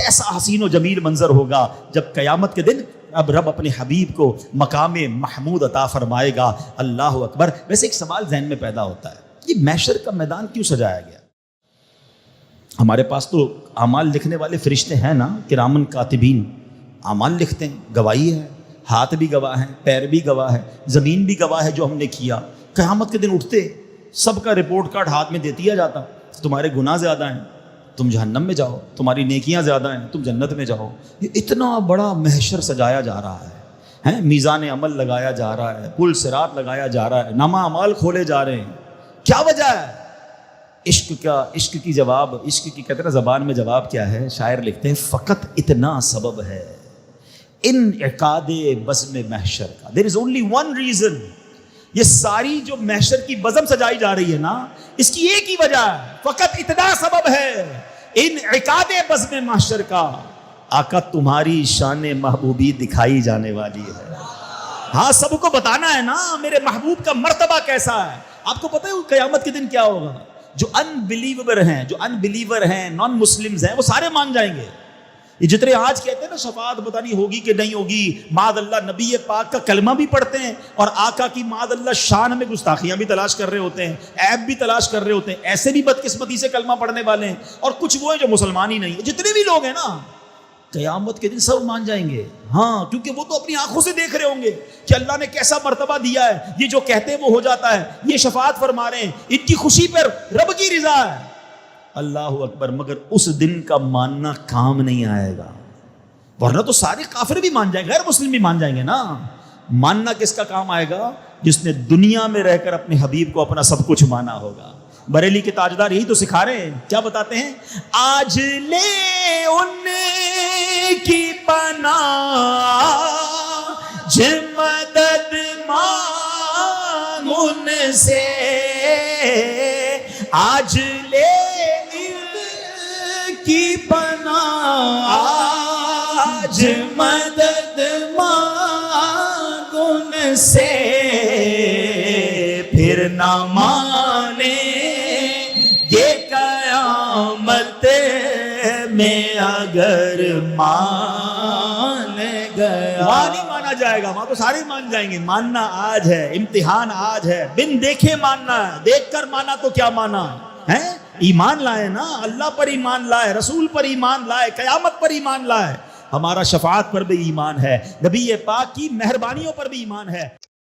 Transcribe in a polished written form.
کیسا حسین و جمیل منظر ہوگا جب قیامت کے دن اب رب اپنے حبیب کو مقام محمود عطا فرمائے گا. اللہ اکبر. ویسے ایک سوال ذہن میں پیدا ہوتا ہے, یہ محشر کا میدان کیوں سجایا گیا؟ ہمارے پاس تو اعمال لکھنے والے فرشتے ہیں نا, کرامن کاتبین, اعمال لکھتے ہیں, گواہی ہے, ہاتھ بھی گواہ ہیں, پیر بھی گواہ ہے, زمین بھی گواہ ہے جو ہم نے کیا. قیامت کے دن اٹھتے سب کا رپورٹ کارڈ ہاتھ میں دے دیا جاتا, تمہارے گناہ زیادہ ہیں تم جہنم میں جاؤ, تمہاری نیکیاں زیادہ ہیں تم جنت میں جاؤ. یہ اتنا بڑا محشر سجایا جا رہا ہے, میزان عمل لگایا جا رہا ہے, پل صراط لگایا جا رہا ہے, نامہ اعمال کھولے جا رہے ہیں. کیا وجہ ہے؟ عشق کا, عشق کی جواب, عشق کی کہتے ہیں زبان میں جواب کیا ہے؟ شاعر لکھتے ہیں فقط اتنا سبب ہے انعقاد بزم محشر کا. دیر از اونلی ون ریزن. یہ ساری جو محشر کی بزم سجائی جا رہی ہے نا, اس کی ایک ہی وجہ ہے, فقط اتنا سبب ہے انعقاد بزم محشر کا. آقا تمہاری شان محبوبی دکھائی جانے والی ہے. ہاں سب کو بتانا ہے نا میرے محبوب کا مرتبہ کیسا ہے. آپ کو پتہ ہے قیامت کے دن کیا ہوگا؟ جو ان بلیور ہیں, نان مسلمز ہیں, وہ سارے مان جائیں گے. یہ جتنے آج کہتے ہیں نا شفاعت بتانی ہوگی کہ نہیں ہوگی, معاذ اللہ نبی پاک کا کلمہ بھی پڑھتے ہیں اور آقا کی معاذ اللہ شان میں گستاخیاں بھی تلاش کر رہے ہوتے ہیں, عیب بھی تلاش کر رہے ہوتے ہیں. ایسے بھی بدقسمتی سے کلمہ پڑھنے والے ہیں, اور کچھ وہ ہیں جو مسلمان ہی نہیں ہیں. جتنے بھی لوگ ہیں نا قیامت کے دن سب مان جائیں گے. ہاں کیونکہ وہ تو اپنی آنکھوں سے دیکھ رہے ہوں گے کہ اللہ نے کیسا مرتبہ دیا ہے. یہ جو کہتے ہیں وہ ہو جاتا ہے, یہ شفاعت فرما رہے ہیں, ان کی خوشی پر رب کی رضا ہے. اللہ اکبر. مگر اس دن کا ماننا کام نہیں آئے گا, ورنہ تو سارے کافر بھی مان جائیں گے, غیر مسلم بھی مان جائیں گے نا. ماننا کس کا کام آئے گا؟ جس نے دنیا میں رہ کر اپنے حبیب کو اپنا سب کچھ مانا ہوگا. بریلی کے تاجدار یہی تو سکھا رہے ہیں. کیا بتاتے ہیں؟ آج لے ان کی پناہ جے مدد مانگ ان سے, آج لے ان کی پناہ آج مدد مانگ ان سے, پھر نہ مانے قیامت میں اگر مان گیا. وہاں نہیں مانا جائے گا, وہاں تو سارے مان جائیں گے. ماننا آج ہے, امتحان آج ہے. بن دیکھے ماننا ہے, دیکھ کر مانا تو کیا مانا ہے. ایمان لائے نا, اللہ پر ایمان لائے, رسول پر ایمان لائے, قیامت پر ایمان لائے. ہمارا شفاعت پر بھی ایمان ہے, نبی پاک کی مہربانیوں پر بھی ایمان ہے.